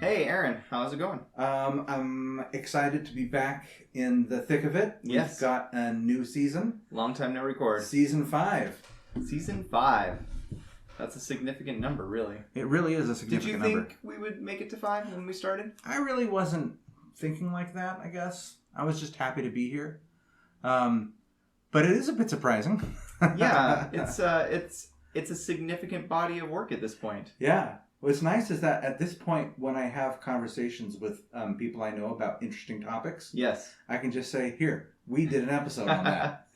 Hey, Aaron, how's it going? I'm excited to be back in the thick of it. Yes. We've got a new season. Long time no record. Season 5. Season 5. That's a significant number, really. It really is a significant number. Did you think we would make it to 5 when we started? I really wasn't thinking like that, I guess. I was just happy to be here. But it is a bit surprising. Yeah, it's a significant body of work at this point. Yeah. What's nice is that at this point, when I have conversations with people I know about interesting topics, yes, I can just say, here, we did an episode on that.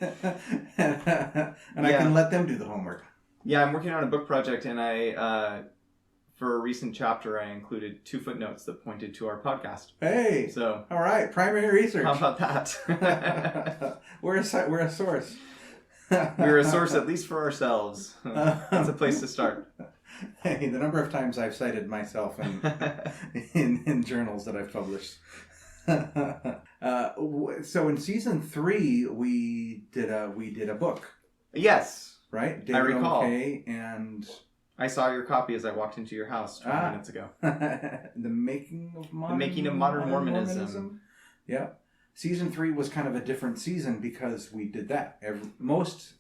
And I can let them do the homework. Yeah, I'm working on a book project, and for a recent chapter, I included 2 footnotes that pointed to our podcast. Hey! So, all right, primary research. How about that? We're a source. We're a source, at least for ourselves. That's a place to start. Hey, the number of times I've cited myself in journals that I've published. So in season 3, we did a book. Yes, right. David I recall. McKay and I saw your copy as I walked into your house 20 minutes ago. The Making of Modern Mormonism. Yeah. Season 3 was kind of a different season because we did that. Most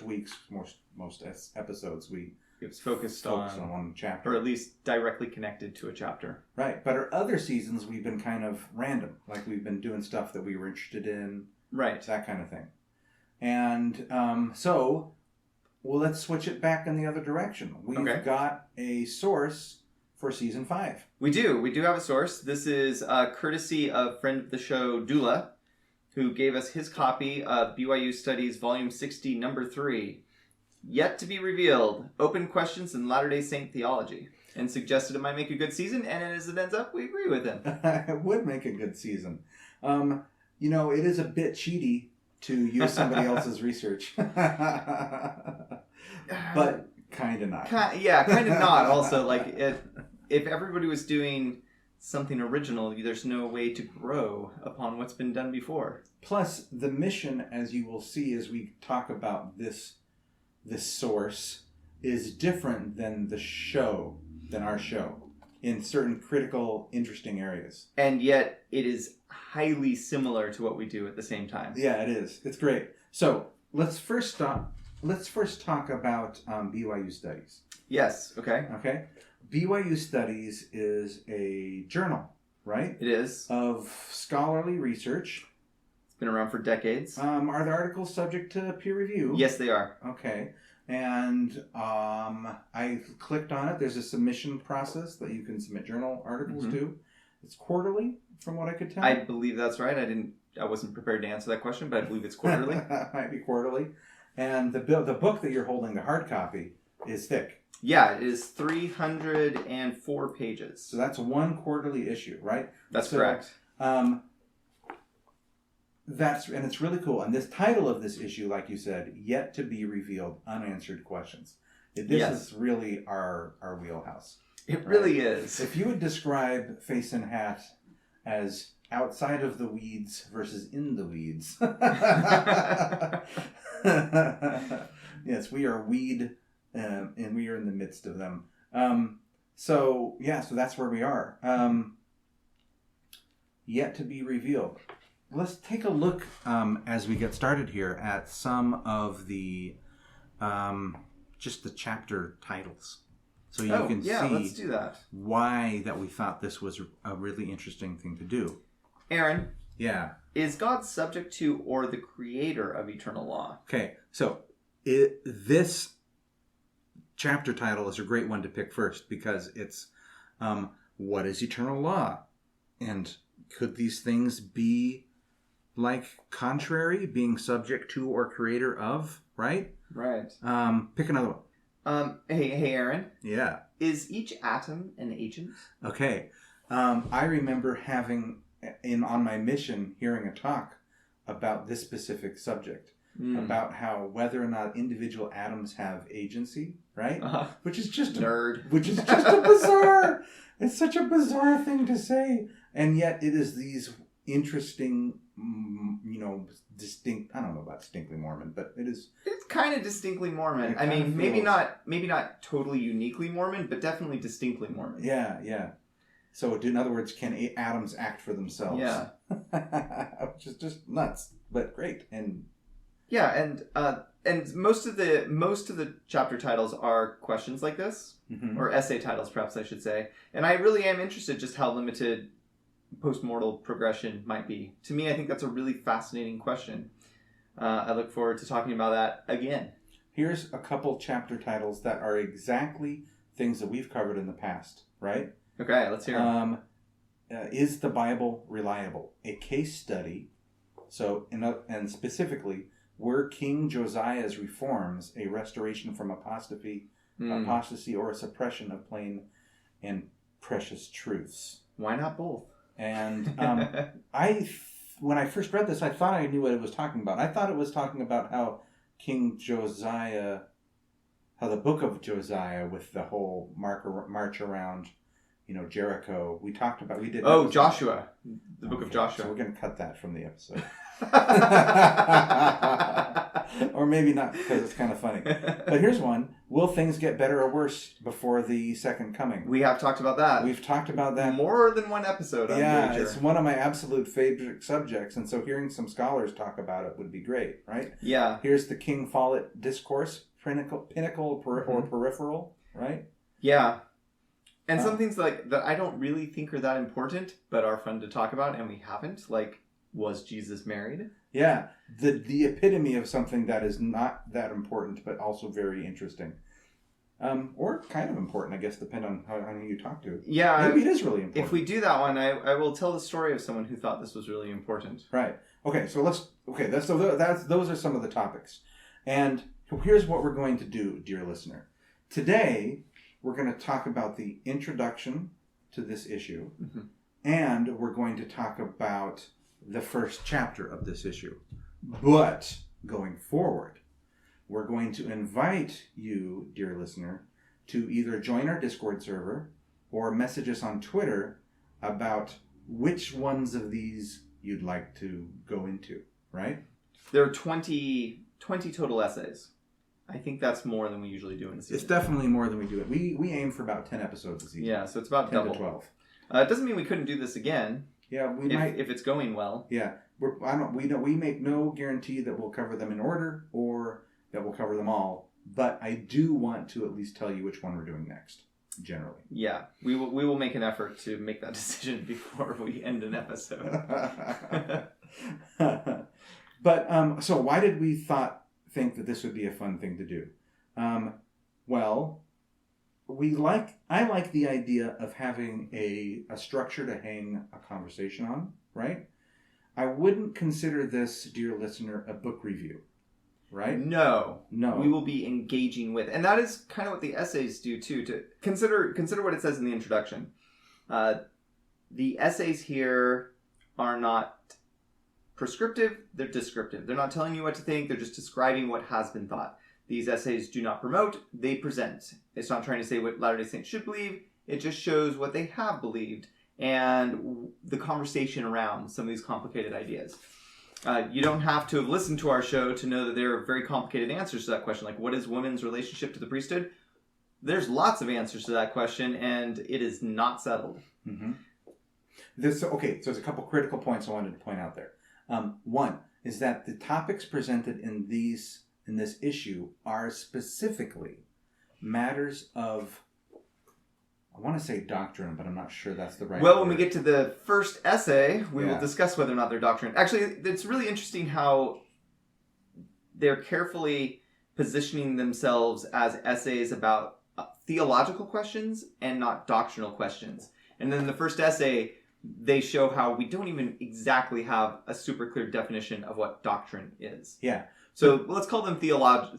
weeks, most episodes, it was focused on one chapter. Or at least directly connected to a chapter. Right. But our other seasons, we've been kind of random. Like we've been doing stuff that we were interested in. Right. That kind of thing. And so, let's switch it back in the other direction. We've got a source for season 5. We do have a source. This is courtesy of friend of the show, Dula, who gave us his copy of BYU Studies Volume 60, Number 3. Yet to be revealed, open questions in Latter-day Saint theology, and suggested it might make a good season, and as it ends up, we agree with him. It would make a good season. It is a bit cheaty to use somebody else's research. But kind of not. Kind of not. Also, like, if everybody was doing something original, there's no way to grow upon what's been done before. Plus, the mission, as you will see as we talk about this source, is different than our show, in certain critical, interesting areas. And yet, it is highly similar to what we do at the same time. Yeah, it is. It's great. So, let's first talk about BYU Studies. Yes, okay. Okay. BYU Studies is a journal, right? It is. Of scholarly research. Been around for decades. Are the articles subject to peer review? Yes, they are. Okay. And I clicked on it. There's a submission process that you can submit journal articles to. It's quarterly, from what I could tell. I believe that's right. I wasn't prepared to answer that question, but I believe it's quarterly. Might be quarterly. And the book that you're holding, the hard copy, is thick. Yeah, it is 304 pages. So that's one quarterly issue, right? That's correct. And it's really cool. And this title of this issue, like you said, Yet to be Revealed, Unanswered Questions. This is really our wheelhouse. It really is. If you would describe Face and Hat as outside of the weeds versus in the weeds. Yes, we are weed, and we are in the midst of them. So that's where we are. Yet to be revealed. Let's take a look as we get started here at some of the just the chapter titles, so you can see let's do that. Why that we thought this was a really interesting thing to do. Aaron, is God subject to or the creator of eternal law? Okay, so this chapter title is a great one to pick first because it's what is eternal law, and could these things be like contrary, being subject to or creator of, right? Right. Pick another one. Hey, Aaron. Yeah. Is each atom an agent? Okay. I remember having, on my mission, hearing a talk about this specific subject, about how whether or not individual atoms have agency, right? Which is just nerd. Which is just a bizarre. It's such a bizarre thing to say, and yet it is these interesting, distinct. I don't know about distinctly Mormon, but it is. It's kind of distinctly Mormon. I mean, maybe not totally uniquely Mormon, but definitely distinctly Mormon. Yeah, yeah. So, in other words, can atoms act for themselves? Yeah. Which is just nuts, but great. And yeah, and most of the chapter titles are questions like this, or essay titles, perhaps I should say. And I really am interested just how limited postmortal progression might be. To me, I think that's a really fascinating question. I look forward to talking about that again. Here's a couple chapter titles that are exactly things that we've covered in the past, right? Okay, let's hear them. Is the Bible reliable? A case study. So, and specifically, were King Josiah's reforms a restoration from apostasy, or a suppression of plain and precious truths? Why not both? And when I first read this, I thought I knew what it was talking about. I thought it was talking about how King Josiah, how the book of Josiah with the whole march around, Jericho. We did. Oh, Joshua, the book of Joshua. So we're going to cut that from the episode. Or maybe not, because it's kind of funny. But here's one. Will things get better or worse before the second coming? We have talked about that. We've talked about that. More than one episode. Yeah, it's one of my absolute favorite subjects. And so hearing some scholars talk about it would be great, right? Yeah. Here's the King Follett Discourse, pinnacle or peripheral, right? Yeah. And some things like that I don't really think are that important, but are fun to talk about, and we haven't. Like, was Jesus married? Yeah, the epitome of something that is not that important, but also very interesting. Or kind of important, I guess, depending on who you talk to. Yeah. Maybe it is really important. If we do that one, I will tell the story of someone who thought this was really important. Right. Okay, so those are some of the topics. And here's what we're going to do, dear listener. Today, we're going to talk about the introduction to this issue, and we're going to talk about the first chapter of this issue. But going forward, we're going to invite you, dear listener, to either join our Discord server or message us on Twitter about which ones of these you'd like to go into, right? There are 20 total essays. I think that's more than we usually do in a season. It's definitely more than we do. We aim for about 10 episodes a season. Yeah, so it's about 10 double. to 12. It doesn't mean we couldn't do this again. Yeah, we might if it's going well. Yeah, we make no guarantee that we'll cover them in order or that we'll cover them all. But I do want to at least tell you which one we're doing next. Generally. Yeah, we will make an effort to make that decision before we end an episode. But so why did we think that this would be a fun thing to do? Well, I like the idea of having a structure to hang a conversation on, right? I wouldn't consider this, dear listener, a book review, right? No. We will be engaging with, and that is kind of what the essays do too. To consider what it says in the introduction. The essays here are not prescriptive; they're descriptive. They're not telling you what to think; they're just describing what has been thought. These essays do not promote, they present. It's not trying to say what Latter-day Saints should believe, it just shows what they have believed and the conversation around some of these complicated ideas. You don't have to have listened to our show to know that there are very complicated answers to that question, like what is women's relationship to the priesthood? There's lots of answers to that question, and it is not settled. Mm-hmm. So there's a couple critical points I wanted to point out there. One is that the topics presented in this issue are specifically matters of, I want to say doctrine, but I'm not sure that's the right word. When we get to the first essay, we will discuss whether or not they're doctrine. Actually, it's really interesting how they're carefully positioning themselves as essays about theological questions and not doctrinal questions. And then in the first essay, they show how we don't even exactly have a super clear definition of what doctrine is. Yeah. So let's call them theological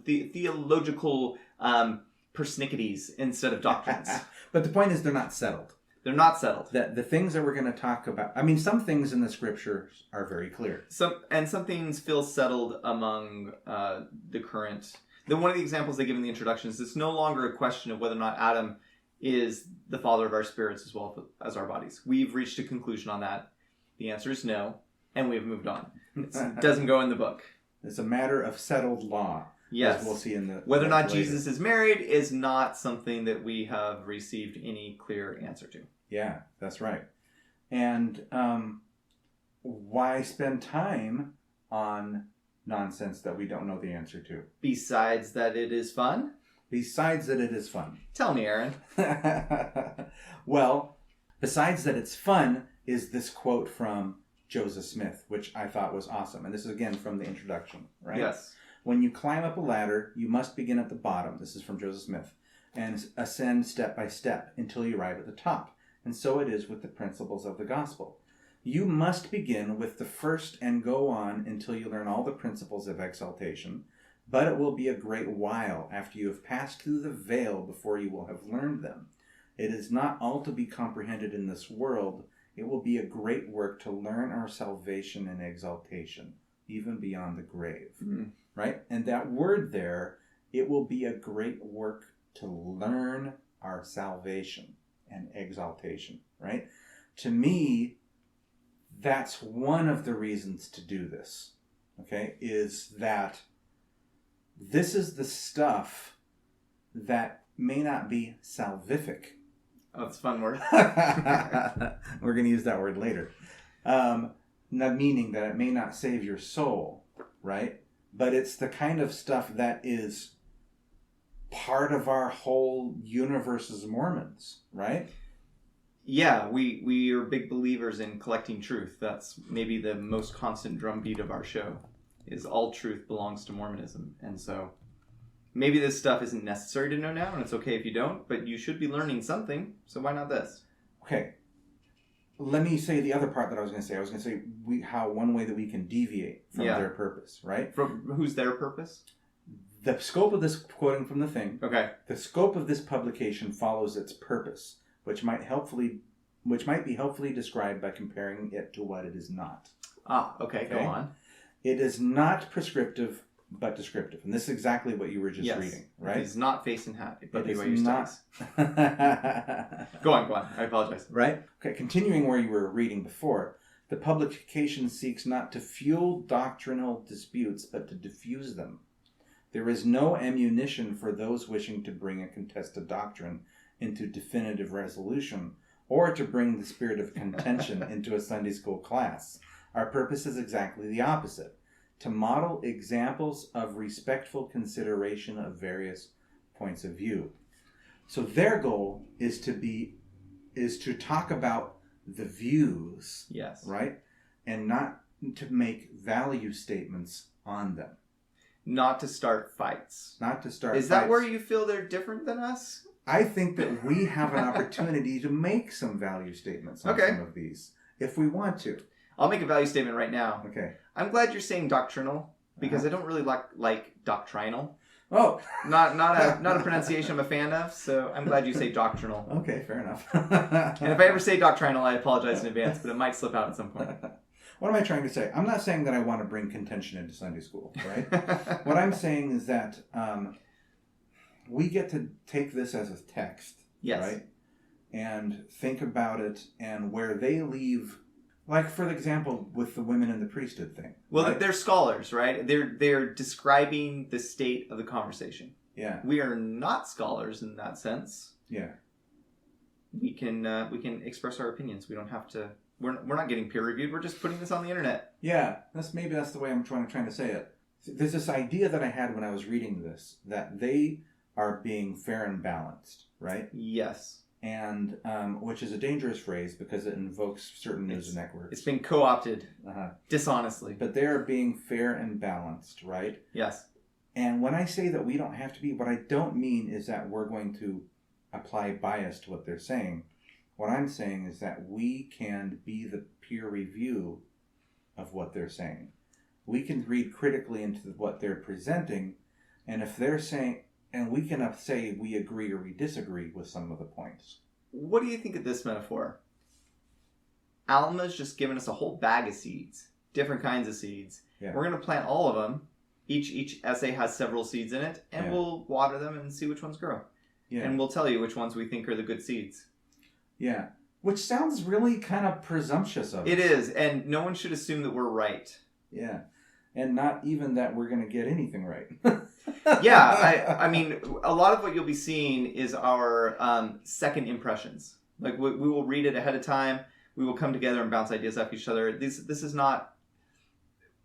persnickety instead of doctrines. But the point is they're not settled. They're not settled. The things that we're going to talk about, some things in the scriptures are very clear. Some things feel settled among the current. One of the examples they give in the introduction is it's no longer a question of whether or not Adam is the father of our spirits as well as our bodies. We've reached a conclusion on that. The answer is no, and we've moved on. It doesn't go in the book. It's a matter of settled law. Yes. As we'll see in the whether or not later. Jesus is married is not something that we have received any clear answer to. Yeah, that's right. And why spend time on nonsense that we don't know the answer to? Besides that it is fun? Besides that it is fun. Tell me, Aaron. Well, besides that it's fun is this quote from Joseph Smith, which I thought was awesome. And this is again from the introduction, right? Yes. When you climb up a ladder, you must begin at the bottom. This is from Joseph Smith. And ascend step by step until you arrive at the top. And so it is with the principles of the gospel. You must begin with the first and go on until you learn all the principles of exaltation. But it will be a great while after you have passed through the veil before you will have learned them. It is not all to be comprehended in this world. It will be a great work to learn our salvation and exaltation, even beyond the grave. Mm. Right? And that word there, it will be a great work to learn our salvation and exaltation. Right? To me, that's one of the reasons to do this. Okay? Is that this is the stuff that may not be salvific. Oh, it's a fun word. We're going to use that word later. Not meaning that it may not save your soul, right? But it's the kind of stuff that is part of our whole universe as Mormons, right? Yeah, we are big believers in collecting truth. That's maybe the most constant drumbeat of our show, is all truth belongs to Mormonism. And so maybe this stuff isn't necessary to know now, and it's okay if you don't, but you should be learning something, so why not this? Okay. Let me say the other part that I was going to say. I was going to say how one way that we can deviate from their purpose, right? From who's their purpose? The scope of this, quoting from the thing, okay. The scope of this publication follows its purpose, which might be helpfully described by comparing it to what it is not. Okay, go on. It is not prescriptive, but descriptive. And this is exactly what you were just reading, right? It's not face and hat. It is not. Go on. I apologize. Right? Okay, continuing where you were reading before. The publication seeks not to fuel doctrinal disputes, but to diffuse them. There is no ammunition for those wishing to bring a contested doctrine into definitive resolution, or to bring the spirit of contention into a Sunday school class. Our purpose is exactly the opposite. To model examples of respectful consideration of various points of view. So their goal is to talk about the views, yes, right? And not to make value statements on them. Not to start fights. Is that where you feel they're different than us? I think that we have an opportunity to make some value statements on some of these, if we want to. I'll make a value statement right now. Okay. I'm glad you're saying doctrinal, because I don't really like doctrinal. Oh. Not a pronunciation I'm a fan of, so I'm glad you say doctrinal. Okay, fair enough. And if I ever say doctrinal, I apologize in advance, but it might slip out at some point. What am I trying to say? I'm not saying that I want to bring contention into Sunday school, right? What I'm saying is that we get to take this as a text, right? And think about it, and where they leave, like for example, with the women in the priesthood thing. Well, right? They're scholars, right? They're describing the state of the conversation. Yeah. We are not scholars in that sense. Yeah. We can express our opinions. We don't have to. We're not getting peer reviewed. We're just putting this on the internet. Yeah, that's the way I'm trying to say it. There's this idea that I had when I was reading this, that they are being fair and balanced, right? Yes. And which is a dangerous phrase because it invokes certain news networks. It's been co-opted dishonestly. But they are being fair and balanced, right? Yes. And when I say that we don't have to be, what I don't mean is that we're going to apply bias to what they're saying. What I'm saying is that we can be the peer review of what they're saying. We can read critically into what they're presenting, and if they're saying, and we can say we agree or we disagree with some of the points. What do you think of this metaphor? Alma's just given us a whole bag of seeds, different kinds of seeds. Yeah. We're going to plant all of them. Each essay has several seeds in it, and we'll water them and see which ones grow. Yeah. And we'll tell you which ones we think are the good seeds. Yeah. Which sounds really kind of presumptuous of us. It is, and no one should assume that we're right. Yeah. And not even that we're going to get anything right. Yeah, I mean, a lot of what you'll be seeing is our second impressions. Like we will read it ahead of time. We will come together and bounce ideas off each other. This is not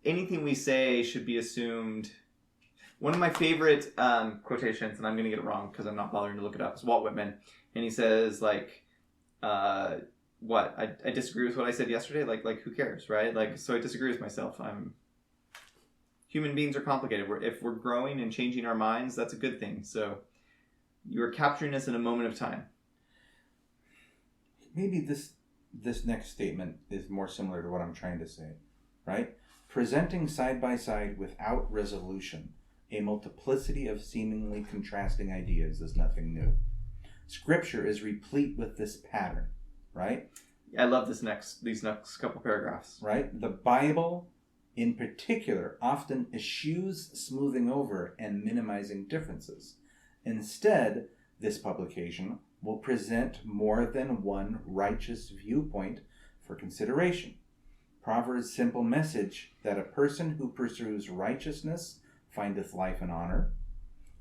anything we say should be assumed. One of my favorite quotations, and I'm going to get it wrong because I'm not bothering to look it up, is Walt Whitman, and he says like, "What? I disagree with what I said yesterday. Like who cares, right? Like so I disagree with myself. Human beings are complicated. If we're growing and changing our minds, that's a good thing. So you're capturing us in a moment of time." Maybe this next statement is more similar to what I'm trying to say, right? Presenting side by side without resolution a multiplicity of seemingly contrasting ideas is nothing new. Scripture is replete with this pattern, right? I love these next couple paragraphs. Right? The Bible, in particular, often eschews smoothing over and minimizing differences. Instead, this publication will present more than one righteous viewpoint for consideration. Proverbs' simple message that a person who pursues righteousness findeth life and honor,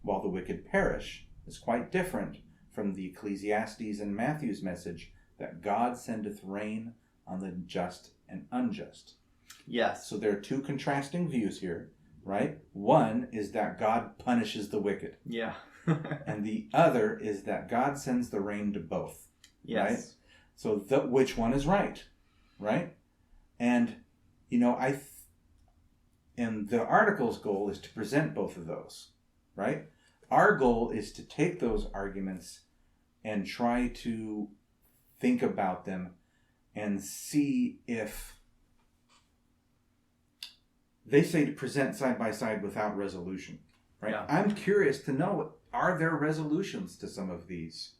while the wicked perish, is quite different from the Ecclesiastes and Matthew's message that God sendeth rain on the just and unjust. Yes. So there are two contrasting views here, right? One is that God punishes the wicked. Yeah. And the other is that God sends the rain to both. Yes. Right? So which one is right? Right? And, and the article's goal is to present both of those, right? Our goal is to take those arguments and try to think about them and see if they say to present side by side without resolution, right? Yeah. I'm curious to know, are there resolutions to some of these?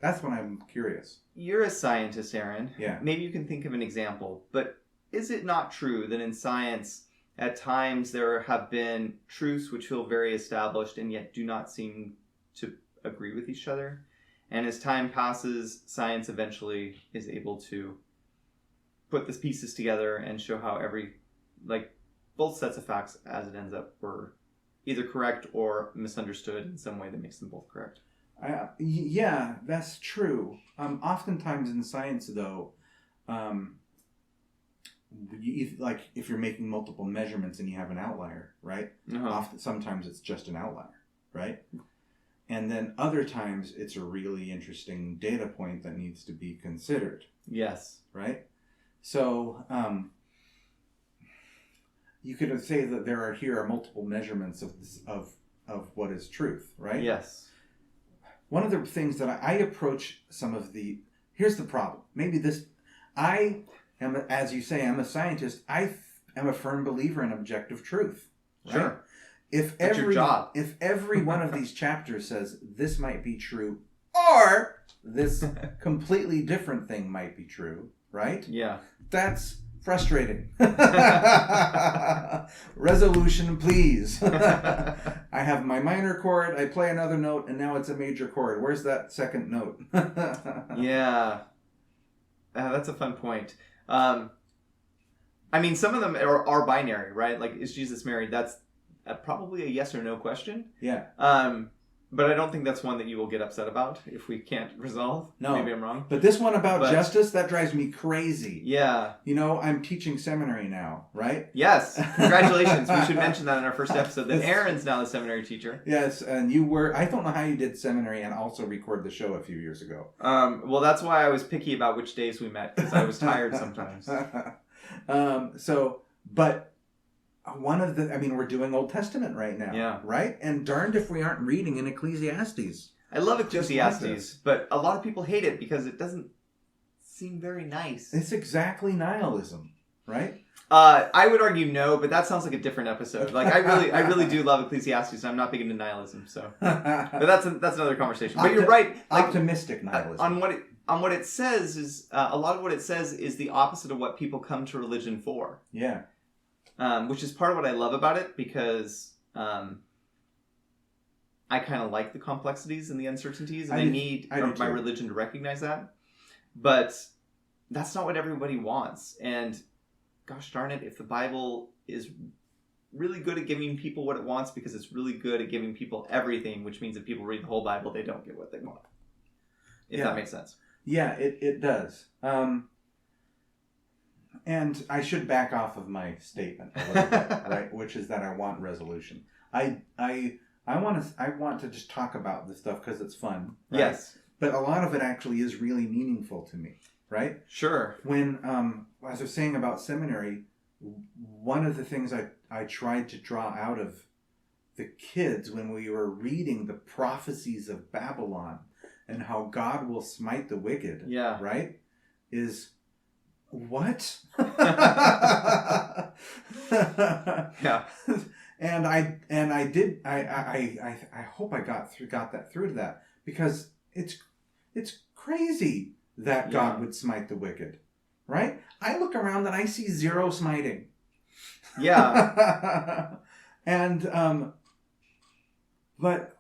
That's what I'm curious. You're a scientist, Aaron. Yeah. Maybe you can think of an example, but is it not true that in science, at times there have been truths which feel very established and yet do not seem to agree with each other? And as time passes, science eventually is able to put the pieces together and show how both sets of facts as it ends up were either correct or misunderstood in some way that makes them both correct. Yeah, that's true. Oftentimes in science, though, if you're making multiple measurements and you have an outlier, right? Uh-huh. Sometimes it's just an outlier, right? And then other times it's a really interesting data point that needs to be considered. Yes. Right? So you could say that here are multiple measurements of what is truth, right? Yes. One of the things that I approach here's the problem. I am, as you say, I'm a scientist. I am a firm believer in objective truth. Right? Sure. That's your job. If every one of these chapters says this might be true or this completely different thing might be true, right? Yeah. That's frustrating. Resolution, please. I have my minor chord, I play another note, and now it's a major chord. Where's that second note? Yeah. That's a fun point. Some of them are binary, right? Like, is Jesus married? That's probably a yes or no question. Yeah. But I don't think that's one that you will get upset about if we can't resolve. No. Maybe I'm wrong. But this one about justice, that drives me crazy. Yeah. I'm teaching seminary now, right? Yes. Congratulations. We should mention that in our first episode, that Aaron's now the seminary teacher. Yes, and you were... I don't know how you did seminary and also record the show a few years ago. Well, that's why I was picky about which days we met, because I was tired sometimes. But... we're doing Old Testament right now. Yeah. Right? And darned if we aren't reading in Ecclesiastes. I love Ecclesiastes, but a lot of people hate it because it doesn't seem very nice. It's exactly nihilism, right? I would argue no, but that sounds like a different episode. Like I really do love Ecclesiastes, and I'm not big into nihilism, so. But that's another conversation. But you're right. Like, optimistic nihilism. On what it says is a lot of what it says is the opposite of what people come to religion for. Yeah. Which is part of what I love about it, because I kind of like the complexities and the uncertainties, and I need my religion to recognize that. But that's not what everybody wants. And gosh darn it, if the Bible is really good at giving people what it wants because it's really good at giving people everything, which means if people read the whole Bible, they don't get what they want. If that makes sense. Yeah, it does. And I should back off of my statement a little bit, right? Which is that I want resolution. I want to just talk about this stuff because it's fun. Right? Yes. But a lot of it actually is really meaningful to me, right? Sure. When, as I was saying about seminary, one of the things I tried to draw out of the kids when we were reading the prophecies of Babylon and how God will smite the wicked, right, is what? Yeah. And I did. I hope I got that through to that, because it's crazy that God would smite the wicked, right? I look around and I see zero smiting. Yeah. And but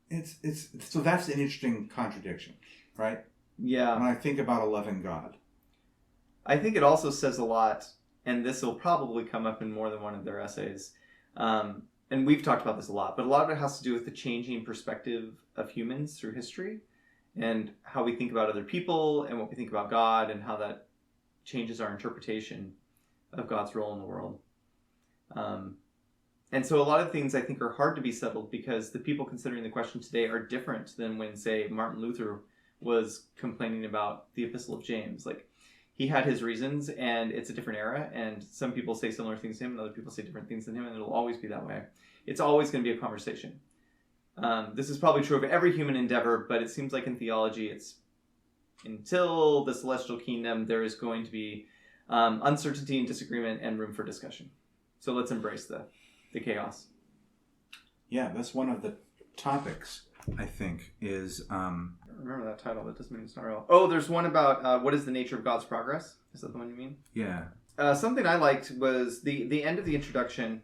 it's so that's an interesting contradiction, right? Yeah. When I think about a loving God. I think it also says a lot, and this will probably come up in more than one of their essays. And we've talked about this a lot, but a lot of it has to do with the changing perspective of humans through history and how we think about other people and what we think about God and how that changes our interpretation of God's role in the world. And so a lot of things I think are hard to be settled because the people considering the question today are different than when, say, Martin Luther was complaining about the Epistle of James. Like, he had his reasons, and it's a different era, and some people say similar things to him, and other people say different things than him, and it'll always be that way. It's always going to be a conversation. This is probably true of every human endeavor, but it seems like in theology, it's until the celestial kingdom, there is going to be uncertainty and disagreement and room for discussion. So let's embrace the chaos. Yeah, that's one of the topics, I think, is... remember that title. That doesn't mean it's not real. Oh, there's one about what is the nature of God's progress? Is that the one you mean? Yeah. Something I liked was the end of the introduction.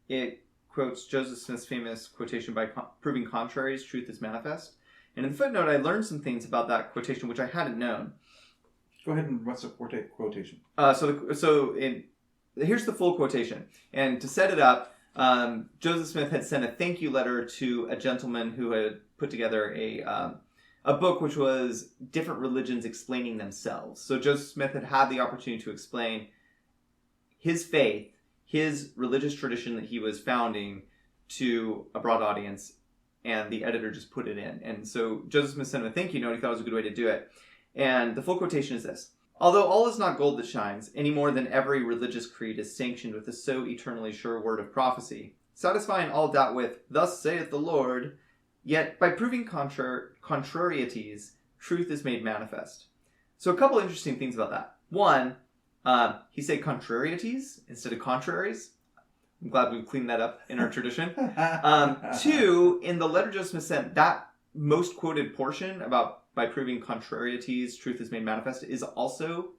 It quotes Joseph Smith's famous quotation, by proving contraries, truth is manifest. And in the footnote, I learned some things about that quotation, which I hadn't known. Go ahead, and what's the quotation? Here's the full quotation. And to set it up, Joseph Smith had sent a thank you letter to a gentleman who had put together a book which was different religions explaining themselves. So Joseph Smith had the opportunity to explain his faith, his religious tradition that he was founding, to a broad audience, and the editor just put it in. And so Joseph Smith sent him a thank you note. He thought it was a good way to do it. And the full quotation is this: "Although all is not gold that shines, any more than every religious creed is sanctioned with the so eternally sure word of prophecy, satisfying all doubt with, 'Thus saith the Lord,' yet by proving contrarieties, truth is made manifest." So a couple interesting things about that. One, he said contrarieties instead of contraries. I'm glad we've cleaned that up in our tradition. Two, in the letter Joseph Smith sent, that most quoted portion about by proving contrarieties, truth is made manifest, is also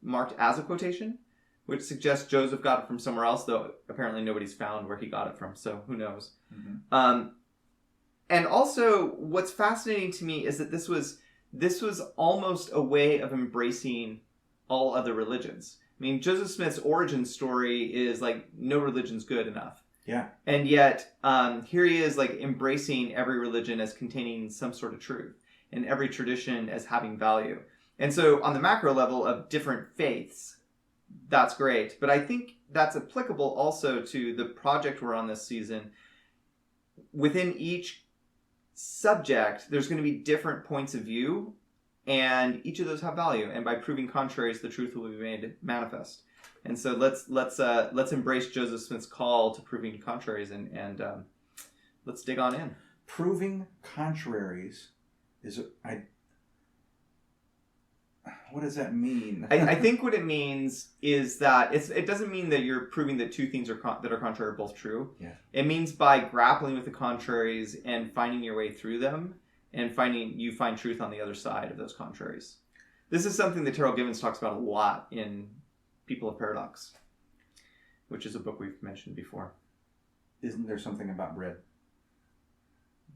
marked as a quotation, which suggests Joseph got it from somewhere else, though apparently nobody's found where he got it from, so who knows. Mm-hmm. And also, what's fascinating to me is that this was almost a way of embracing all other religions. I mean, Joseph Smith's origin story is like, no religion's good enough. Yeah. And yet, here he is, like, embracing every religion as containing some sort of truth, and every tradition as having value. And so, on the macro level of different faiths, that's great. But I think that's applicable also to the project we're on this season. Within each subject, there's going to be different points of view, and each of those have value. And by proving contraries, the truth will be made manifest. And so let's embrace Joseph Smith's call to proving contraries, and let's dig on in. Proving contraries is what does that mean? I think what it means is that it doesn't mean that you're proving that two things that are contrary are both true. Yeah. It means by grappling with the contraries and finding your way through them, and you find truth on the other side of those contraries. This is something that Terryl Gibbons talks about a lot in People of Paradox, which is a book we've mentioned before. Isn't there something about bread?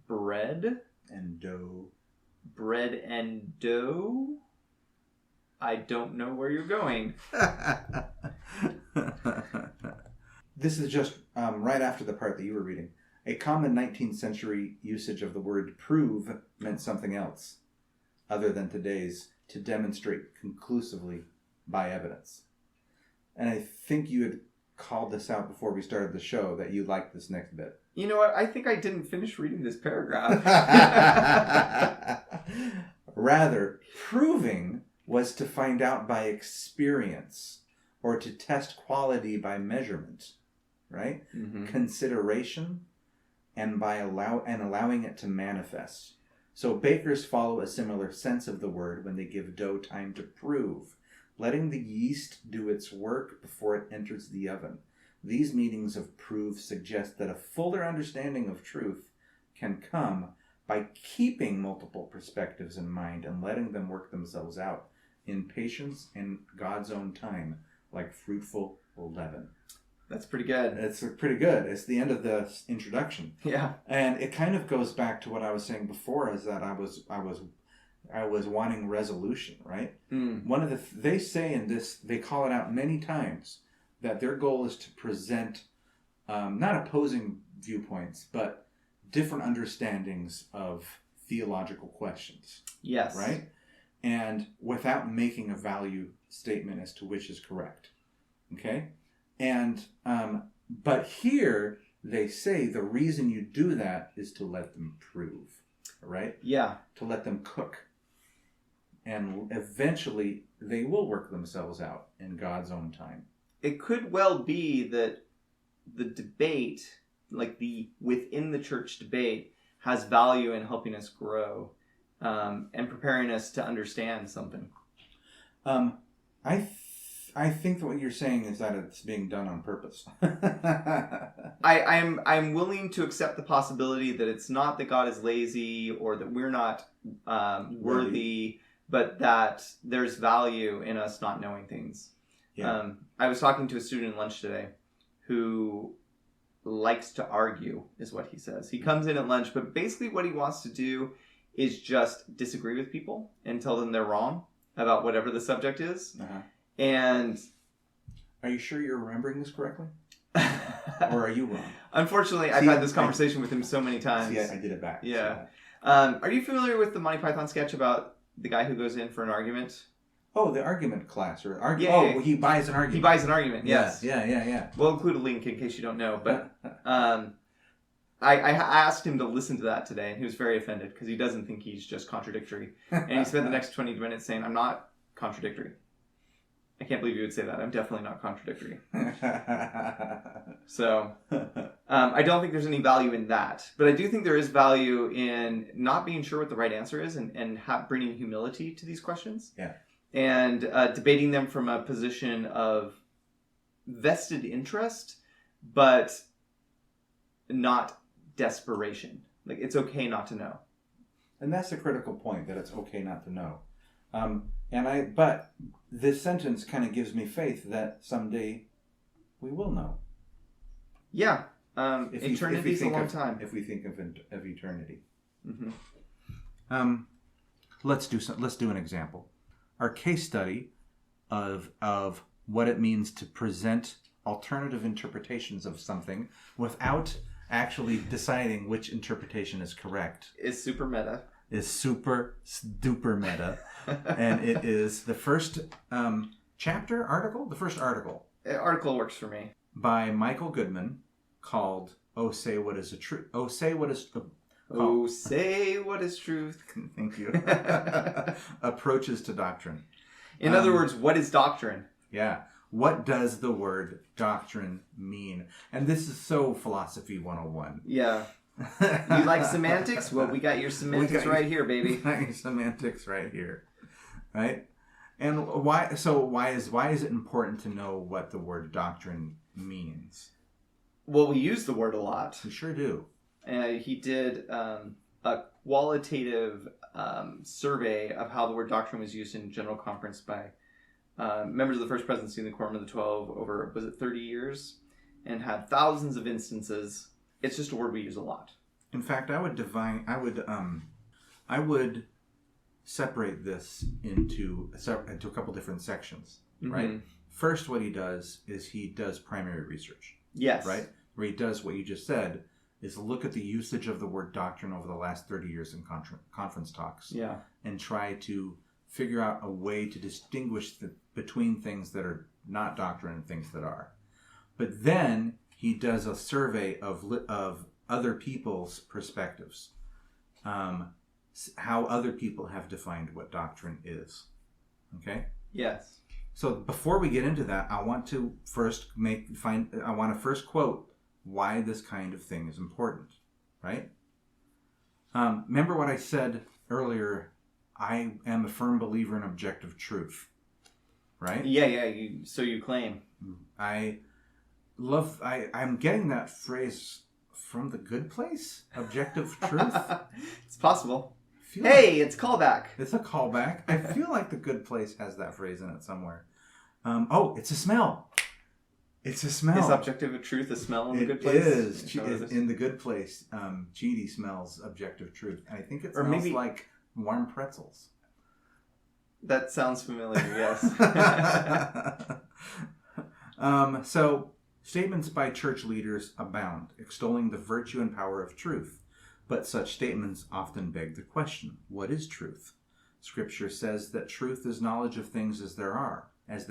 Bread? And dough. Bread and dough? I don't know where you're going. This is just right after the part that you were reading. A common 19th century usage of the word prove meant something else. other than today's to demonstrate conclusively by evidence. And I think you had called this out before we started the show that you liked this next bit. You know what? I think I didn't finish reading this paragraph. Rather, proving was to find out by experience or to test quality by measurement, right? Mm-hmm. Consideration and by allowing it to manifest. So bakers follow a similar sense of the word when they give dough time to prove, letting the yeast do its work before it enters the oven. These meanings of prove suggest that a fuller understanding of truth can come by keeping multiple perspectives in mind and letting them work themselves out in patience and God's own time, like fruitful leaven. That's pretty good. It's pretty good. It's the end of the introduction. Yeah. And it kind of goes back to what I was saying before, is that I was wanting resolution, right? One of they say in this, they call it out many times, that their goal is to present not opposing viewpoints, but different understandings of theological questions. Yes. Right? And without making a value statement as to which is correct. Okay? And, but here they say the reason you do that is to let them prove, right? Yeah. To let them cook. And eventually they will work themselves out in God's own time. It could well be that the debate, like the within the church debate, has value in helping us grow and preparing us to understand something. I think that what you're saying is that it's being done on purpose. I'm willing to accept the possibility that it's not that God is lazy or that we're not worthy, but that there's value in us not knowing things. Yeah. I was talking to a student at lunch today who likes to argue, is what he says. He comes in at lunch, but basically what he wants to do is just disagree with people and tell them they're wrong about whatever the subject is. Uh-huh. And are you sure you're remembering this correctly? Or are you wrong? Unfortunately, I've had this conversation with him so many times. Yeah, I did it back. Yeah. Are you familiar with the Monty Python sketch about the guy who goes in for an argument? Oh, the argument class. Well, he buys an argument. He buys an argument, yes. Yeah. We'll include a link in case you don't know. But I asked him to listen to that today, and he was very offended because he doesn't think he's just contradictory. And he spent the next 20 minutes saying, I'm not contradictory. I can't believe you would say that. I'm definitely not contradictory. So, I don't think there's any value in that. But I do think there is value in not being sure what the right answer is and bringing humility to these questions. Yeah. And debating them from a position of vested interest, but not desperation. Like, it's okay not to know. And that's the critical point, that it's okay not to know. But this sentence kind of gives me faith that someday we will know. Yeah. Eternity is a long time. If we think of eternity. Mm-hmm. Let's do an example. Our case study of what it means to present alternative interpretations of something without actually deciding which interpretation is correct is super meta. Is super duper meta. And it is the first article. Article works for me. By Michael Goodman, called "Oh Say What Is Truth." Oh Say What Is. Say what is truth. Thank you. Approaches to doctrine. In other words, what is doctrine? Yeah. What does the word doctrine mean? And this is so philosophy 101. Yeah. You like semantics? Well, we got your semantics right here, baby. We got your semantics right here. Right? And why is it important to know what the word doctrine means? Well, we use the word a lot. We sure do. He did a qualitative survey of how the word doctrine was used in General Conference by members of the First Presidency and the Quorum of the 12 over, 30 years? And had thousands of instances. It's just a word we use a lot. In fact, I would separate this into a couple different sections, mm-hmm. right? First, what he does is he does primary research. Yes. Right? Where he does what you just said, is look at the usage of the word doctrine over the last 30 years in conference talks. Yeah. And try to figure out a way to distinguish between things that are not doctrine and things that are. But then he does a survey of other people's perspectives, how other people have defined what doctrine is. Okay? Yes. So before we get into that, I want to first quote why this kind of thing is important, right? Remember what I said earlier, I am a firm believer in objective truth, right? Yeah, you claim. I'm getting that phrase from The Good Place, objective truth. It's possible. It's callback. It's a callback. I feel like The Good Place has that phrase in it somewhere. It's a smell. It's a smell. Is objective truth a smell in The Good Place? It is. In The Good Place, Chidi smells objective truth. And I think it smells like warm pretzels. That sounds familiar, yes. So, statements by church leaders abound, extolling the virtue and power of truth. But such statements often beg the question, what is truth? Scripture says that truth is knowledge of things as they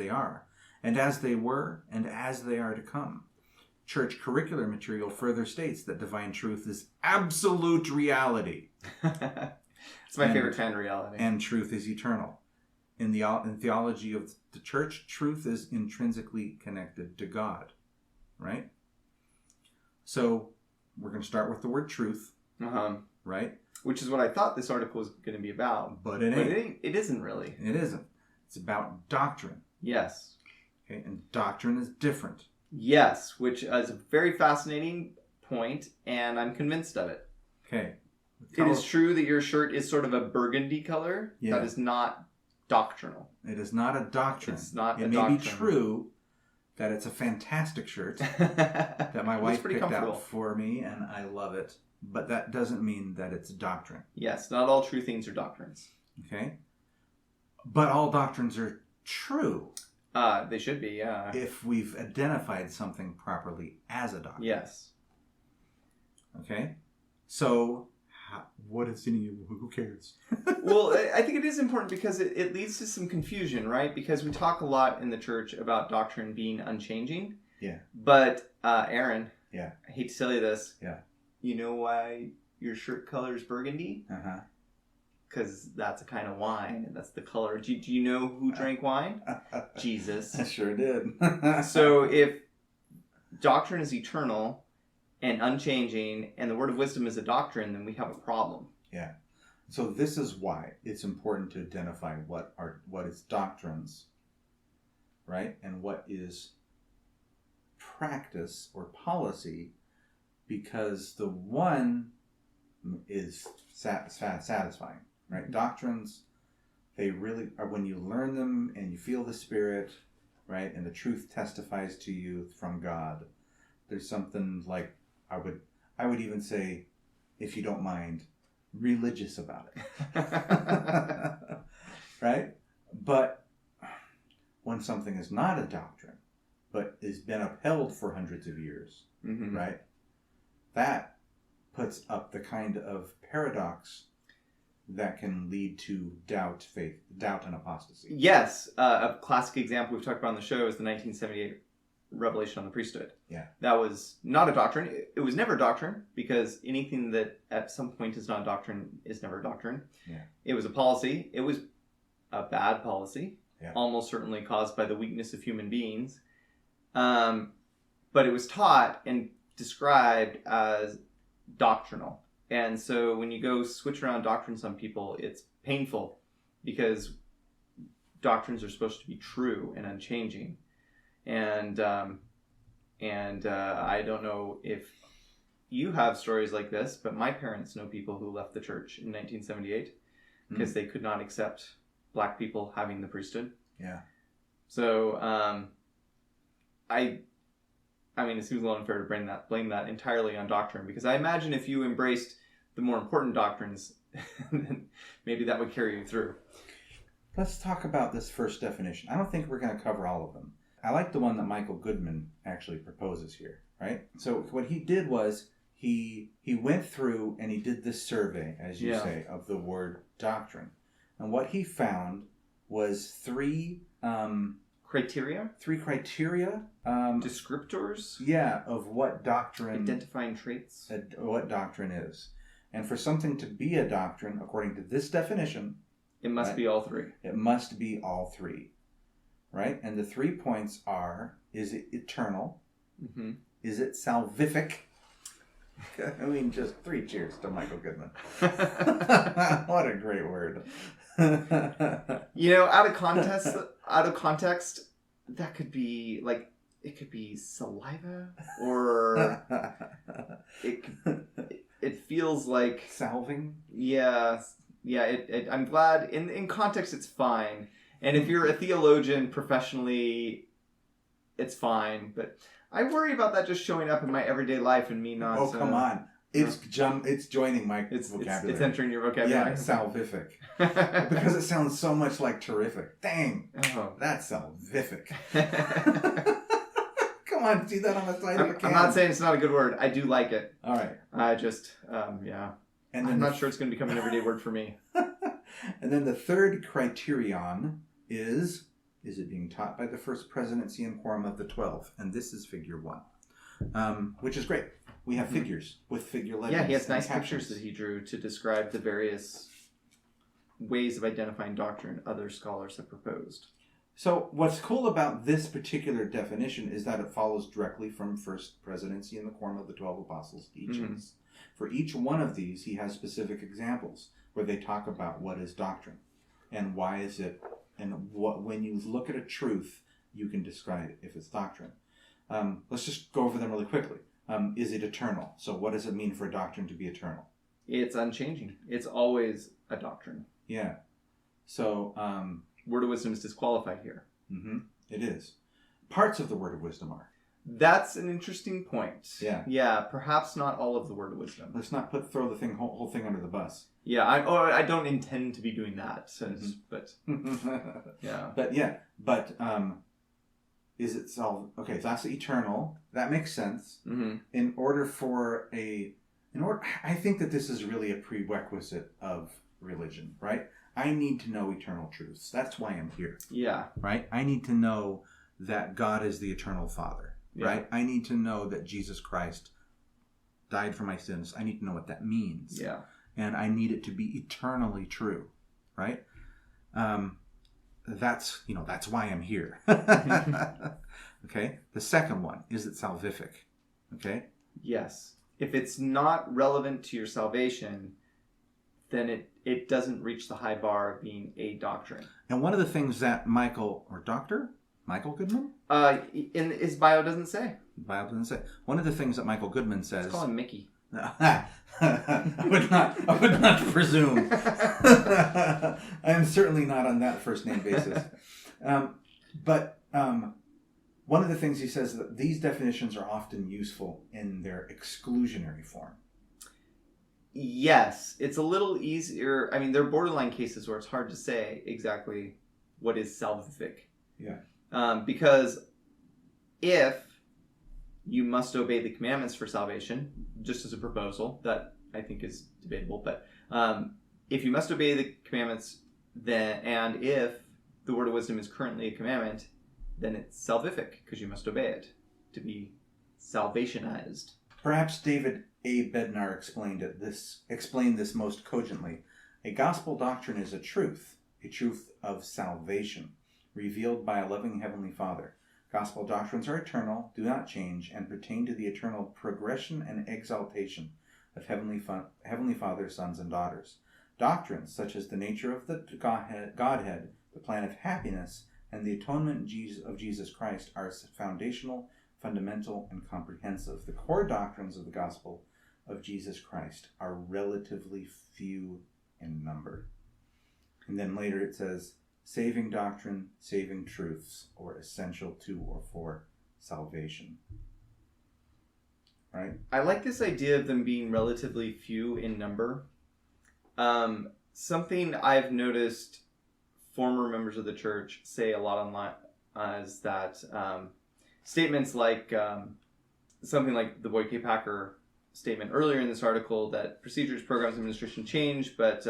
are, and as they were, and as they are to come. Church curricular material further states that divine truth is absolute reality. It's my favorite kind of reality. And truth is eternal. In theology of the church, truth is intrinsically connected to God, right? So we're going to start with the word truth, right? Which is what I thought this article was going to be about. But it ain't. It isn't really. It isn't. It's about doctrine. Yes. Okay, and doctrine is different. Yes, which is a very fascinating point, and I'm convinced of it. Okay. It is true that your shirt is sort of a burgundy color. Yeah. That is not doctrinal. It is not a doctrine. It's not It may be true that it's a fantastic shirt that my wife picked out for me, and I love it. But that doesn't mean that it's doctrine. Yes, not all true things are doctrines. Okay. But all doctrines are true. They should be, yeah. If we've identified something properly as a doctrine. Yes. Okay. So, what is in you? Who cares? Well, I think it is important because it leads to some confusion, right? Because we talk a lot in the church about doctrine being unchanging. Yeah. But, Aaron. Yeah. I hate to tell you this. Yeah. You know why your shirt color is burgundy? Uh-huh. Because that's a kind of wine, and that's the color. Do you know who drank wine? Jesus. I sure did. So if doctrine is eternal and unchanging, and the word of wisdom is a doctrine, then we have a problem. Yeah. So this is why it's important to identify what is doctrines, right, and what is practice or policy, because the one is satisfying. Right? Doctrines, they really are, when you learn them and you feel the Spirit, right, and the truth testifies to you from God, there's something like, I would even say, if you don't mind, religious about it. Right? But when something is not a doctrine, but has been upheld for hundreds of years, right, that puts up the kind of paradox that can lead to doubt and apostasy. Yes. A classic example we've talked about on the show is the 1978 revelation on the priesthood. Yeah. That was not a doctrine. It was never doctrine, because anything that at some point is not a doctrine is never a doctrine. Yeah. It was a policy. It was a bad policy, almost certainly caused by the weakness of human beings. But it was taught and described as doctrinal. And so when you go switch around doctrines on people, it's painful, because doctrines are supposed to be true and unchanging. And I don't know if you have stories like this, but my parents know people who left the church in 1978 because they could not accept black people having the priesthood. Yeah. So I mean, it seems a little unfair to blame that entirely on doctrine, because I imagine if you embraced the more important doctrines, then maybe that would carry you through. Let's talk about this first definition. I don't think we're going to cover all of them. I like the one that Michael Goodman actually proposes here, right? So what he did was he went through and he did this survey, as you say, of the word doctrine. And what he found was three criteria? Descriptors? Yeah, of what doctrine... Identifying traits? What doctrine is. And for something to be a doctrine, according to this definition... It must be all three. It must be all three. Right? And the 3 points are, is it eternal? Mm-hmm. Is it salvific? I mean, just 3 cheers to Michael Goodman. What a great word. Out of context, that could be like, it could be saliva, or it feels like salving. Yeah. I'm glad in context it's fine, and if you're a theologian professionally, it's fine. But I worry about that just showing up in my everyday life and me not. Oh, come on. It's joining my vocabulary. It's entering your vocabulary. Yeah, salvific. Because it sounds so much like terrific. Dang. Oh. That's salvific. Come on, see that on the side of the can. I'm not saying it's not a good word. I do like it. All right. I just, And I'm not sure it's going to become an everyday word for me. And then the third criterion is it being taught by the first presidency and quorum of the 12? And this is figure 1, which is great. We have figures with figure legends. Yeah, he has nice pictures that he drew to describe the various ways of identifying doctrine other scholars have proposed. So what's cool about this particular definition is that it follows directly from first presidency and the quorum of the 12 apostles, teachings. For each one of these, he has specific examples where they talk about what is doctrine and why is it, and what, when you look at a truth, you can describe it if it's doctrine. Let's just go over them really quickly. Is it eternal? So what does it mean for a doctrine to be eternal? It's unchanging. It's always a doctrine. Yeah. So... word of wisdom is disqualified here. Mm-hmm. It is. Parts of the word of wisdom are. That's an interesting point. Yeah. Yeah, perhaps not all of the word of wisdom. Let's not throw the whole thing under the bus. Yeah, I don't intend to be doing that, but yeah. But is it okay, so that's eternal. That makes sense. Mm-hmm. I think that this is really a prerequisite of religion, right? I need to know eternal truths. That's why I'm here. Yeah. Right? I need to know that God is the eternal Father. Yeah. Right? I need to know that Jesus Christ died for my sins. I need to know what that means. Yeah. And I need it to be eternally true. Right? That's why I'm here. Okay? The second one, is it salvific? Okay? Yes. If it's not relevant to your salvation, then it doesn't reach the high bar of being a doctrine. And one of the things that Michael Goodman? In his bio doesn't say. Bio doesn't say. One of the things that Michael Goodman says... Let's call him Mickey. I would not presume. I am certainly not on that first name basis. But one of the things he says is that these definitions are often useful in their exclusionary form. Yes, it's a little easier. I mean, there are borderline cases where it's hard to say exactly what is salvific. Yeah. Because if you must obey the commandments for salvation, just as a proposal that I think is debatable, but if you must obey the commandments, and if the word of wisdom is currently a commandment, then it's salvific because you must obey it to be salvationized. Perhaps David A. Bednar explained this most cogently. A gospel doctrine is a truth of salvation, revealed by a loving Heavenly Father. Gospel doctrines are eternal, do not change, and pertain to the eternal progression and exaltation of Heavenly Father, sons, and daughters. Doctrines such as the nature of the Godhead, the plan of happiness, and the atonement of Jesus Christ are foundational, fundamental, and comprehensive. The core doctrines of the gospel of Jesus Christ are relatively few in number. And then later it says, saving doctrine, saving truths, or essential to or for salvation. Right? I like this idea of them being relatively few in number. Something I've noticed former members of the church say a lot online is that statements like something like the Boyd K. Packer statement earlier in this article that procedures, programs, administration change, but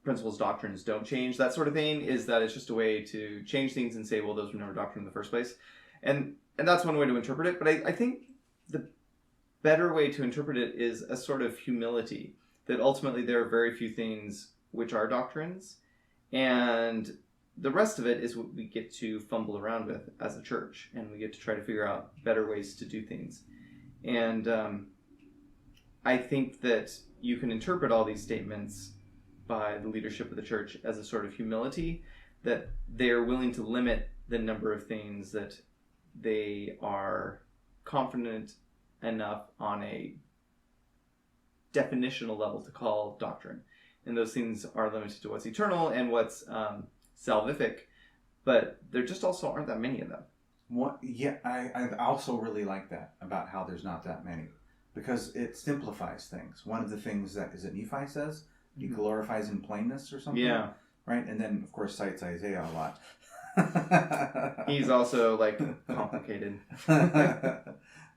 principles, doctrines don't change, that sort of thing, is that it's just a way to change things and say, well, those were never doctrine in the first place. And that's one way to interpret it. But I think the better way to interpret it is a sort of humility, that ultimately there are very few things which are doctrines, and the rest of it is what we get to fumble around with as a church, and we get to try to figure out better ways to do things. And I think that you can interpret all these statements by the leadership of the church as a sort of humility, that they are willing to limit the number of things that they are confident enough on a definitional level to call doctrine. And those things are limited to what's eternal and what's salvific, but there just also aren't that many of them. I also really like that about how there's not that many, because it simplifies things. One of the things that Nephi says, he glorifies in plainness or something. Yeah. Right? And then, of course, cites Isaiah a lot. He's also, complicated.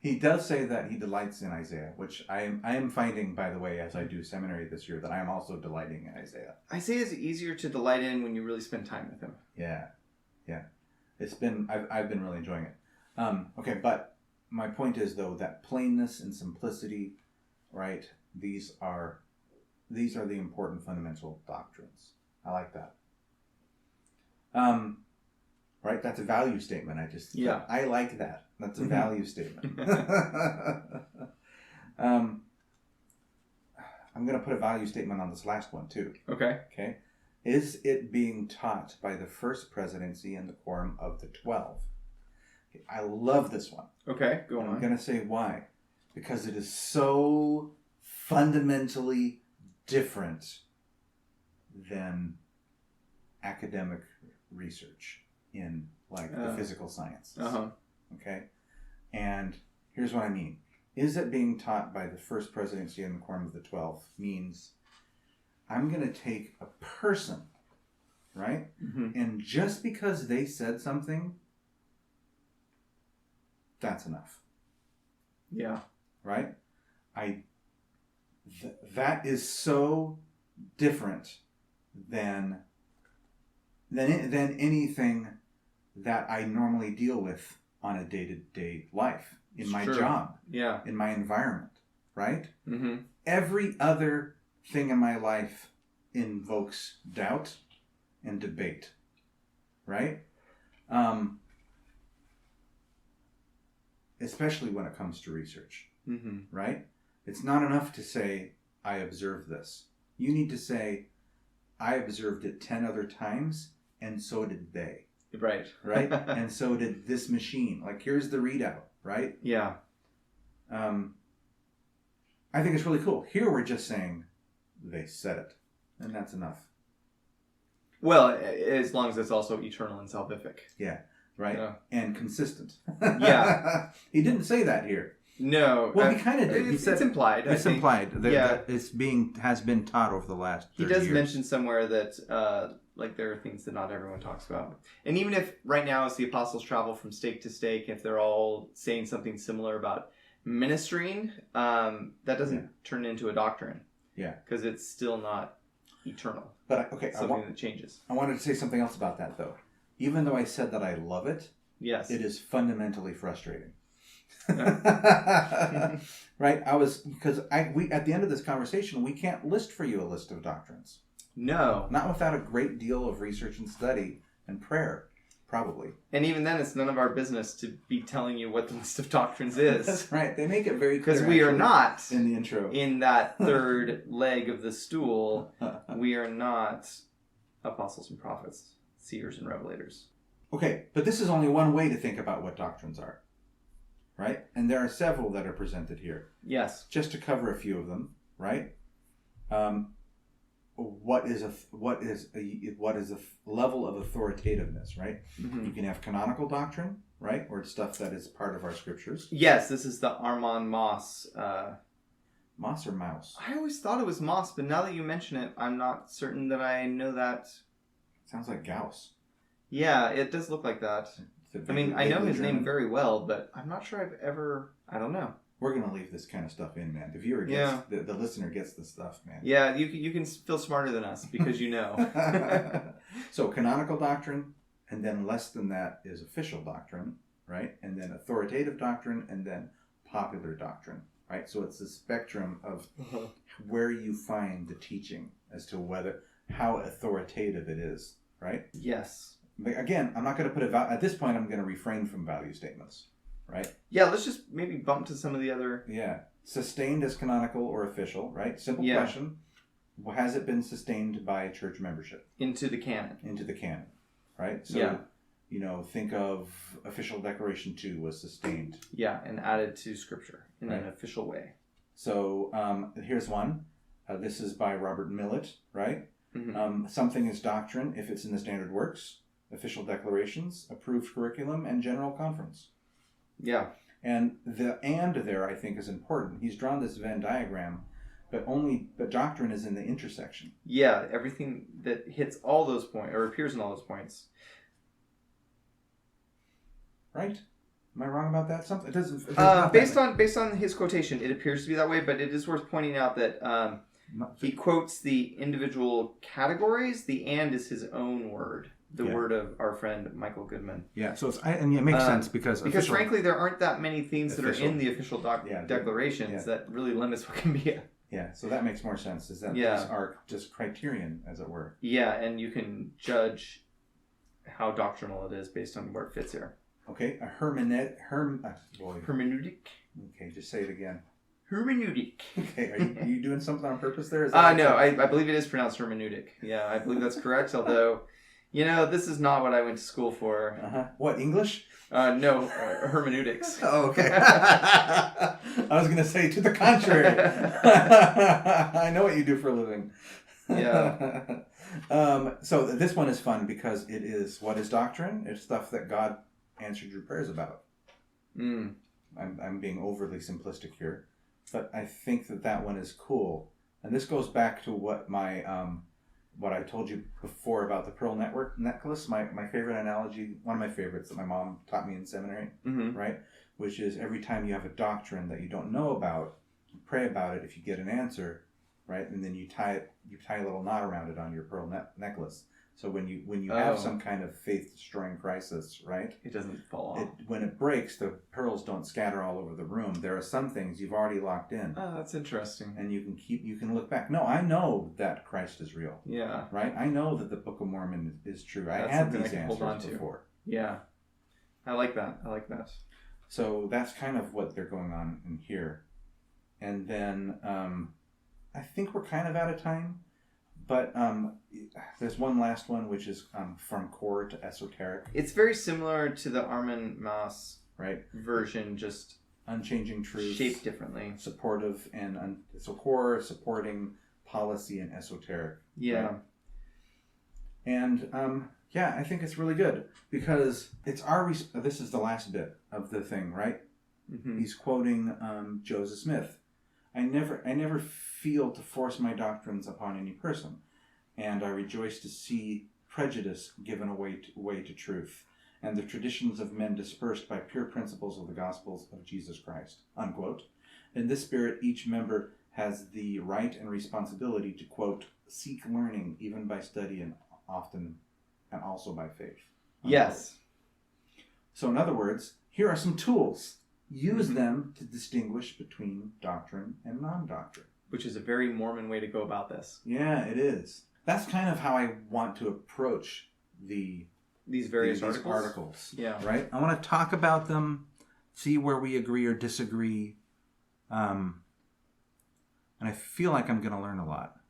He does say that he delights in Isaiah, which I am finding, by the way, as I do seminary this year, that I am also delighting in Isaiah. Isaiah is easier to delight in when you really spend time with him. Yeah. I've been really enjoying it. Okay, but my point is, though, that plainness and simplicity, right? These are the important fundamental doctrines. I like that. Right? That's a value statement. I like that. That's a value statement. I'm going to put a value statement on this last one, too. Okay. Is it being taught by the first presidency and the quorum of the 12? Okay, I love this one. Okay, go on. I'm going to say why. Because it is so fundamentally different than academic research in the physical sciences. Okay? And here's what I mean. Is it being taught by the first presidency and the quorum of the 12 means I'm going to take a person, right? Mm-hmm. And just because they said something, that's enough. Yeah. Right? That is so different than anything that I normally deal with on a day-to-day life, in my job, in my environment, right? Mm-hmm. Every other thing in my life invokes doubt and debate, right? Especially when it comes to research, right? It's not enough to say, I observed this. You need to say, I observed it 10 other times, and so did they. Right. Right? And so did this machine. Here's the readout, right? Yeah. I think it's really cool. Here we're just saying, they said it. And that's enough. Well, as long as it's also eternal and salvific. Yeah. Right? Yeah. And consistent. Yeah. He didn't say that here. No. Well, he kind of did. It's implied. It's implied. That has been taught over the last 30 years. He does mention somewhere that there are things that not everyone talks about. And even if right now as the apostles travel from stake to stake, if they're all saying something similar about ministering, that doesn't turn into a doctrine. Yeah. Because it's still not eternal. But something that changes. I wanted to say something else about that, though. Even though I said that I love it, yes, it is fundamentally frustrating. Right? Because at the end of this conversation, we can't list for you a list of doctrines. No. Not without a great deal of research and study and prayer, probably. And even then, it's none of our business to be telling you what the list of doctrines is. That's right. They make it very clear. Because we are not, in the intro, in that third leg of the stool, we are not apostles and prophets, seers and revelators. Okay, but this is only one way to think about what doctrines are. Right? And there are several that are presented here. Yes. Just to cover a few of them, right? What is a level of authoritativeness, right? Mm-hmm. You can have canonical doctrine, right? Or stuff that is part of our scriptures. Yes, this is the Armand Moss. Moss or Mouse? I always thought it was Moss, but now that you mention it, I'm not certain that I know that. Sounds like Gauss. Yeah, it does look like that. I mean, I know his name very well, but I'm not sure I've ever... I don't know. We're going to leave this kind of stuff in, man. The viewer gets, the listener gets the stuff, man. Yeah, you can feel smarter than us because you know. So canonical doctrine, and then less than that is official doctrine, right? And then authoritative doctrine, and then popular doctrine, right? So it's the spectrum of where you find the teaching as to how authoritative it is, right? Yes. But again, I'm not going to put at this point, I'm going to refrain from value statements. Right? Yeah, let's just maybe bump to some of the other... Yeah. Sustained as canonical or official, right? Simple question. Has it been sustained by church membership? Into the canon. Into the canon, right? So, think of Official Declaration 2 was sustained. Yeah, and added to Scripture in an official way. So, here's one. This is by Robert Millett, right? Mm-hmm. Something is doctrine if it's in the standard works, official declarations, approved curriculum, and general conference. Yeah. And the "and" there, I think, is important. He's drawn this Venn diagram, but doctrine is in the intersection. Yeah, everything that hits all those points, or appears in all those points. Right? Am I wrong about that? Something it doesn't. Based on his quotation, it appears to be that way. But it is worth pointing out that he quotes the individual categories. The "and" is his own word. The word of our friend Michael Goodman. Yeah, so it makes sense because frankly there aren't that many things that are in the official declarations that really limits what can be. Yeah, so that makes more sense. Is that these are just criterion, as it were. Yeah, and you can judge how doctrinal it is based on where it fits here. Okay, a hermeneutic. Okay, just say it again. Hermeneutic. Okay, are you doing something on purpose there? No, I believe it is pronounced hermeneutic. Yeah, I believe that's correct, although... this is not what I went to school for. What, English? No, hermeneutics. Oh, okay. I was going to say to the contrary. I know what you do for a living. Yeah. So this one is fun because it is what is doctrine? It's stuff that God answered your prayers about. I'm being overly simplistic here, but I think that one is cool. And this goes back to what what I told you before about the pearl necklace, my favorite analogy, one of my favorites that my mom taught me in seminary, right? Which is every time you have a doctrine that you don't know about, you pray about it if you get an answer, right? And then you tie a little knot around it on your pearl necklace. So when you have some kind of faith-destroying crisis, right? It doesn't fall off. When it breaks, the pearls don't scatter all over the room. There are some things you've already locked in. Oh, that's interesting. And you can look back. No, I know that Christ is real. Yeah. Right? I know that the Book of Mormon is true. That's I had these answers before. Yeah. I like that. So that's kind of what they're going on in here. And then I think we're kind of out of time. But there's one last one, which is from core to esoteric. It's very similar to the Armin Maas version, just unchanging truth, shaped differently. Supportive and so core, supporting, policy, and esoteric. Yeah. Right? And I think it's really good because it's this is the last bit of the thing, right? Mm-hmm. He's quoting Joseph Smith. I never feel to force my doctrines upon any person, and I rejoice to see prejudice given away to truth, and the traditions of men dispersed by pure principles of the Gospels of Jesus Christ." Unquote. In this spirit, each member has the right and responsibility to, quote, "seek learning even by study and often and also by faith." Unquote. Yes. So in other words, here are some tools. Use them to distinguish between doctrine and non-doctrine. Which is a very Mormon way to go about this. Yeah, it is. That's kind of how I want to approach these various articles. Yeah. Right? I want to talk about them, see where we agree or disagree. And I feel like I'm going to learn a lot.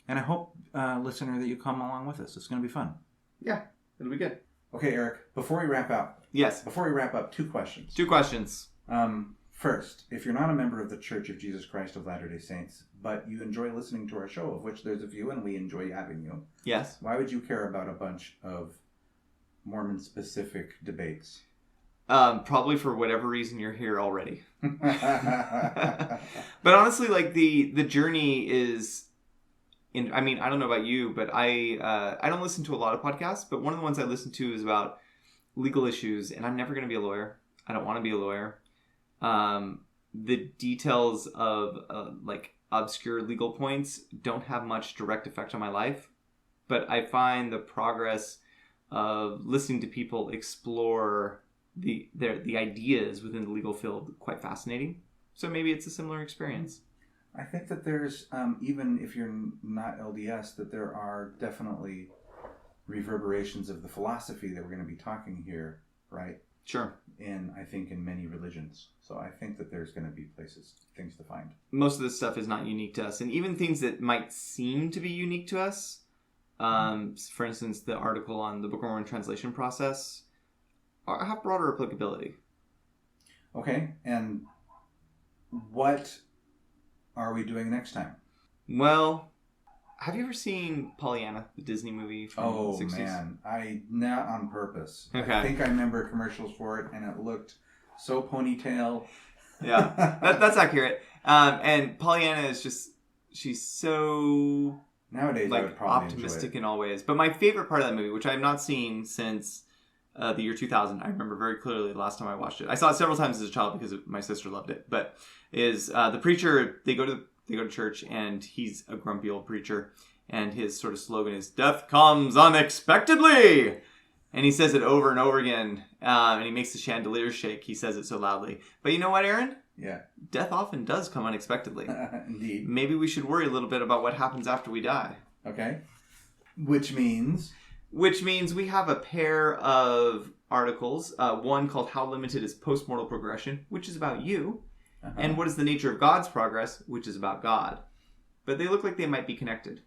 And I hope, listener, that you come along with us. It's going to be fun. Yeah, it'll be good. Okay, Eric, before we wrap up. Yes. Before we wrap up, 2 questions. 2 questions. First, if you're not a member of the Church of Jesus Christ of Latter-day Saints, but you enjoy listening to our show, of which there's a few, and we enjoy having you. Yes. Why would you care about a bunch of Mormon-specific debates? Probably for whatever reason you're here already. But honestly, like the journey is... I don't know about you, but I don't listen to a lot of podcasts, but one of the ones I listen to is about legal issues, and I'm never going to be a lawyer. I don't want to be a lawyer. the details of like obscure legal points don't have much direct effect on my life, but I find the progress of listening to people explore the ideas within the legal field quite fascinating. So maybe it's a similar experience. I think that there's, even if you're not LDS, that there are definitely reverberations of the philosophy that we're going to be talking here, right? Sure. I think in many religions. So I think that there's going to be things to find. Most of this stuff is not unique to us. And even things that might seem to be unique to us, for instance, the article on the Book of Mormon translation process, have broader applicability. Okay. And what are we doing next time? Well, have you ever seen Pollyanna, the Disney movie from the 60s? Oh, man. Not on purpose. Okay. I think I remember commercials for it, and it looked so ponytail. Yeah, that's accurate. And Pollyanna is just, she's so nowadays I would probably optimistic in all ways. But my favorite part of that movie, which I have not seen since the year 2000, I remember very clearly the last time I watched it. I saw it several times as a child because my sister loved it. But is the preacher, they go to church, and he's a grumpy old preacher, and his sort of slogan is, "Death comes unexpectedly!" And he says it over and over again, and he makes the chandelier shake. He says it so loudly. But you know what, Aaron? Yeah. Death often does come unexpectedly. Indeed. Maybe we should worry a little bit about what happens after we die. Okay. Which means we have a pair of articles, one called How Limited is Postmortal Progression, which is about you, and What is the Nature of God's Progress, which is about God. But they look like they might be connected.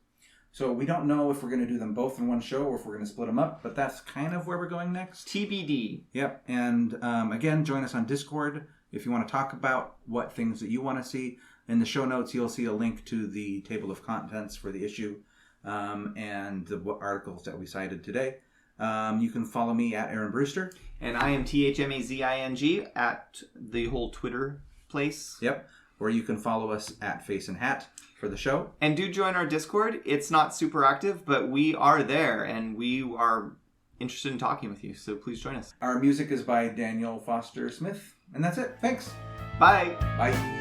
So we don't know if we're going to do them both in one show or if we're going to split them up, but that's kind of where we're going next. TBD. Yep. And again, join us on Discord if you want to talk about what things that you want to see. In the show notes, you'll see a link to the table of contents for the issue and the articles that we cited today. You can follow me at Aaron Brewster. And I am THMAZING at the whole Twitter place. Yep. Or you can follow us at Face and Hat for the show. And do join our Discord. It's not super active, but we are there, and we are interested in talking with you, so please join us. Our music is by Daniel Foster Smith. And that's it. Thanks. Bye. Bye.